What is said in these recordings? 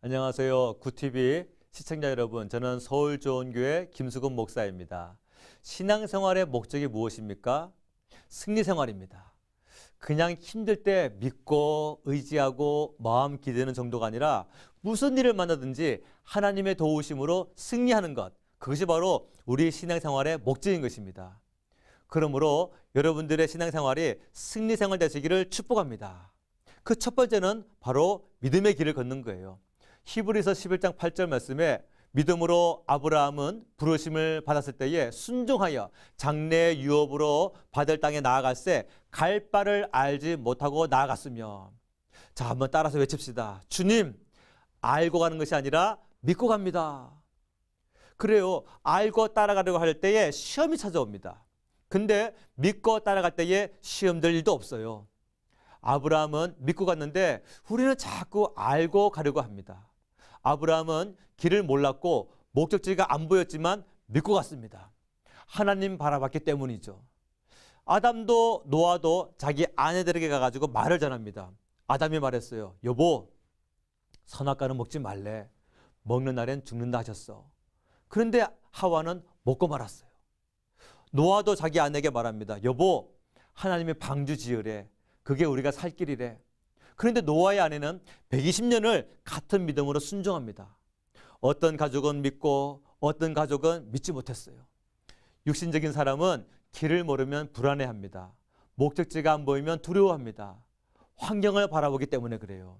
안녕하세요. 구TV 시청자 여러분, 저는 서울조원교회 김수근 목사입니다. 신앙생활의 목적이 무엇입니까? 승리생활입니다. 그냥 힘들 때 믿고 의지하고 마음 기대는 정도가 아니라 무슨 일을 만나든지 하나님의 도우심으로 승리하는 것, 그것이 바로 우리 신앙생활의 목적인 것입니다. 그러므로 여러분들의 신앙생활이 승리생활 되시기를 축복합니다. 그 첫 번째는 바로 믿음의 길을 걷는 거예요. 히브리서 11장 8절 말씀에 믿음으로 아브라함은 부르심을 받았을 때에 순종하여 장래 유업으로 받을 땅에 나아갈새 갈 바를 알지 못하고 나아갔으며. 자, 한번 따라서 외칩시다. 주님, 알고 가는 것이 아니라 믿고 갑니다. 그래요. 알고 따라가려고 할 때에 시험이 찾아옵니다. 근데 믿고 따라갈 때에 시험될 일도 없어요. 아브라함은 믿고 갔는데 우리는 자꾸 알고 가려고 합니다. 아브라함은 길을 몰랐고 목적지가 안 보였지만 믿고 갔습니다. 하나님 바라봤기 때문이죠. 아담도 노아도 자기 아내들에게 가가지고 말을 전합니다. 아담이 말했어요. 여보, 선악과는 먹지 말래. 먹는 날엔 죽는다 하셨어. 그런데 하와는 먹고 말았어요. 노아도 자기 아내에게 말합니다. 여보, 하나님이 방주 지으래. 그게 우리가 살 길이래. 그런데 노아의 아내는 120년을 같은 믿음으로 순종합니다. 어떤 가족은 믿고 어떤 가족은 믿지 못했어요. 육신적인 사람은 길을 모르면 불안해합니다. 목적지가 안 보이면 두려워합니다. 환경을 바라보기 때문에 그래요.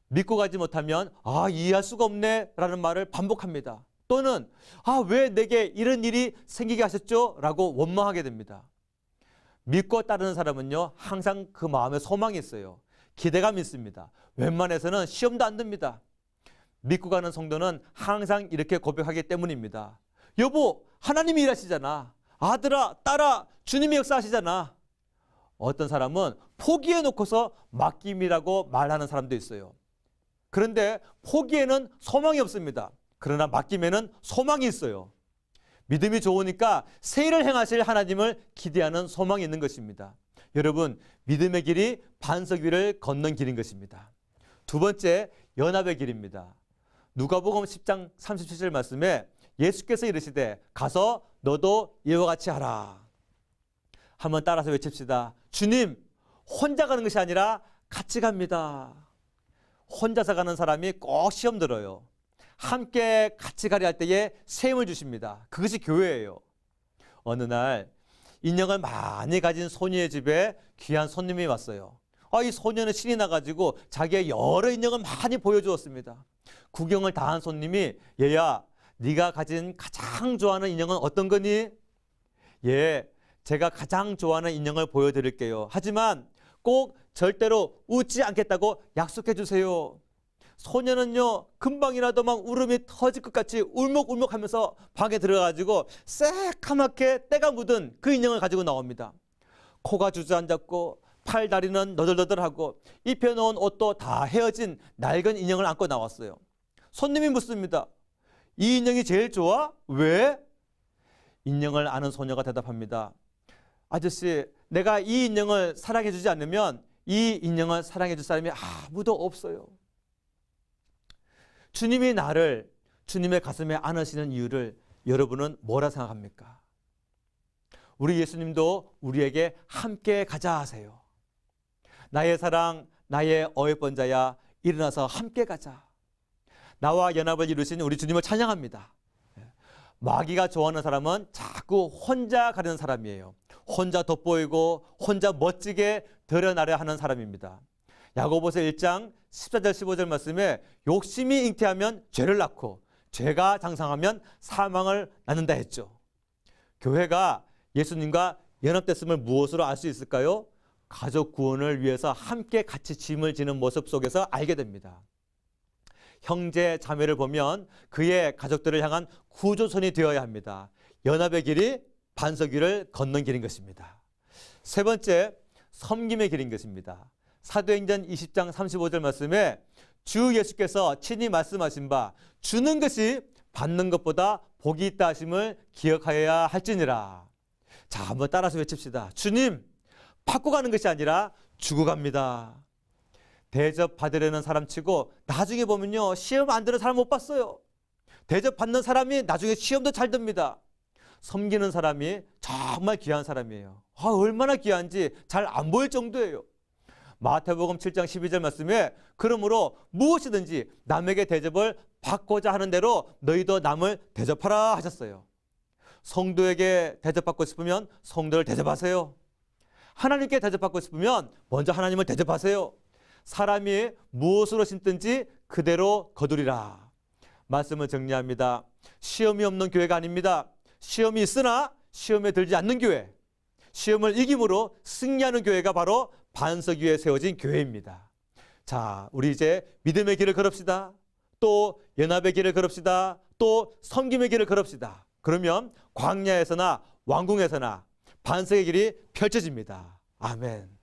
믿고 가지 못하면 이해할 수가 없네 라는 말을 반복합니다. 또는 왜 내게 이런 일이 생기게 하셨죠? 라고 원망하게 됩니다. 믿고 따르는 사람은요, 항상 그 마음에 소망이 있어요. 기대감이 있습니다. 웬만해서는 시험도 안 듭니다. 믿고 가는 성도는 항상 이렇게 고백하기 때문입니다. 여보, 하나님이 일하시잖아. 아들아, 딸아, 주님이 역사하시잖아. 어떤 사람은 포기해 놓고서 맡김이라고 말하는 사람도 있어요. 그런데 포기에는 소망이 없습니다. 그러나 맡김에는 소망이 있어요. 믿음이 좋으니까 새 일을 행하실 하나님을 기대하는 소망이 있는 것입니다. 여러분, 믿음의 길이 반석 위를 걷는 길인 것입니다. 두 번째, 연합의 길입니다. 누가복음 10장 37절 말씀에 예수께서 이르시되 가서 너도 이와 같이 하라. 한번 따라서 외칩시다. 주님, 혼자 가는 것이 아니라 같이 갑니다. 혼자서 가는 사람이 꼭 시험 들어요. 함께 같이 가려 할 때에 세움을 주십니다. 그것이 교회예요. 어느 날 인형을 많이 가진 소녀의 집에 귀한 손님이 왔어요. 이 소녀는 신이 나가지고 자기의 여러 인형을 많이 보여주었습니다. 구경을 다 한 손님이 얘야, 네가 가진 가장 좋아하는 인형은 어떤 거니? 예, 제가 가장 좋아하는 인형을 보여드릴게요. 하지만 꼭 절대로 웃지 않겠다고 약속해 주세요. 소녀는요, 금방이라도 막 울음이 터질 것 같이 울먹울먹 하면서 방에 들어가지고 새카맣게 때가 묻은 그 인형을 가지고 나옵니다. 코가 주저앉았고 팔 다리는 너덜너덜하고 입혀놓은 옷도 다 헤어진 낡은 인형을 안고 나왔어요. 손님이 묻습니다. 이 인형이 제일 좋아? 왜? 인형을 아는 소녀가 대답합니다. 아저씨, 내가 이 인형을 사랑해주지 않으면 이 인형을 사랑해줄 사람이 아무도 없어요. 주님이 나를 주님의 가슴에 안으시는 이유를 여러분은 뭐라 생각합니까? 우리 예수님도 우리에게 함께 가자 하세요. 나의 사랑, 나의 어여쁜 자야, 일어나서 함께 가자. 나와 연합을 이루신 우리 주님을 찬양합니다. 마귀가 좋아하는 사람은 자꾸 혼자 가려는 사람이에요. 혼자 돋보이고 혼자 멋지게 드러나려 하는 사람입니다. 야고보서 1장 14절 15절 말씀에 욕심이 잉태하면 죄를 낳고 죄가 장성하면 사망을 낳는다 했죠. 교회가 예수님과 연합됐음을 무엇으로 알 수 있을까요? 가족 구원을 위해서 함께 같이 짐을 지는 모습 속에서 알게 됩니다. 형제 자매를 보면 그의 가족들을 향한 구조선이 되어야 합니다. 연합의 길이 반석 위를 걷는 길인 것입니다. 세 번째, 섬김의 길인 것입니다. 사도행전 20장 35절 말씀에 주 예수께서 친히 말씀하신 바 주는 것이 받는 것보다 복이 있다 하심을 기억하여야 할지니라. 자, 한번 따라서 외칩시다. 주님, 받고 가는 것이 아니라 주고 갑니다. 대접받으려는 사람치고 나중에 보면요, 시험 안 되는 사람 못 봤어요. 대접받는 사람이 나중에 시험도 잘 듭니다. 섬기는 사람이 정말 귀한 사람이에요. 얼마나 귀한지 잘 안 보일 정도예요. 마태복음 7장 12절 말씀에 그러므로 무엇이든지 남에게 대접을 받고자 하는 대로 너희도 남을 대접하라 하셨어요. 성도에게 대접받고 싶으면 성도를 대접하세요. 하나님께 대접받고 싶으면 먼저 하나님을 대접하세요. 사람이 무엇으로 심든지 그대로 거두리라. 말씀을 정리합니다. 시험이 없는 교회가 아닙니다. 시험이 있으나 시험에 들지 않는 교회, 시험을 이김으로 승리하는 교회가 바로 반석 위에 세워진 교회입니다. 자, 우리 이제 믿음의 길을 걸읍시다. 또 연합의 길을 걸읍시다. 또 섬김의 길을 걸읍시다. 그러면 광야에서나 왕궁에서나 반석의 길이 펼쳐집니다. 아멘.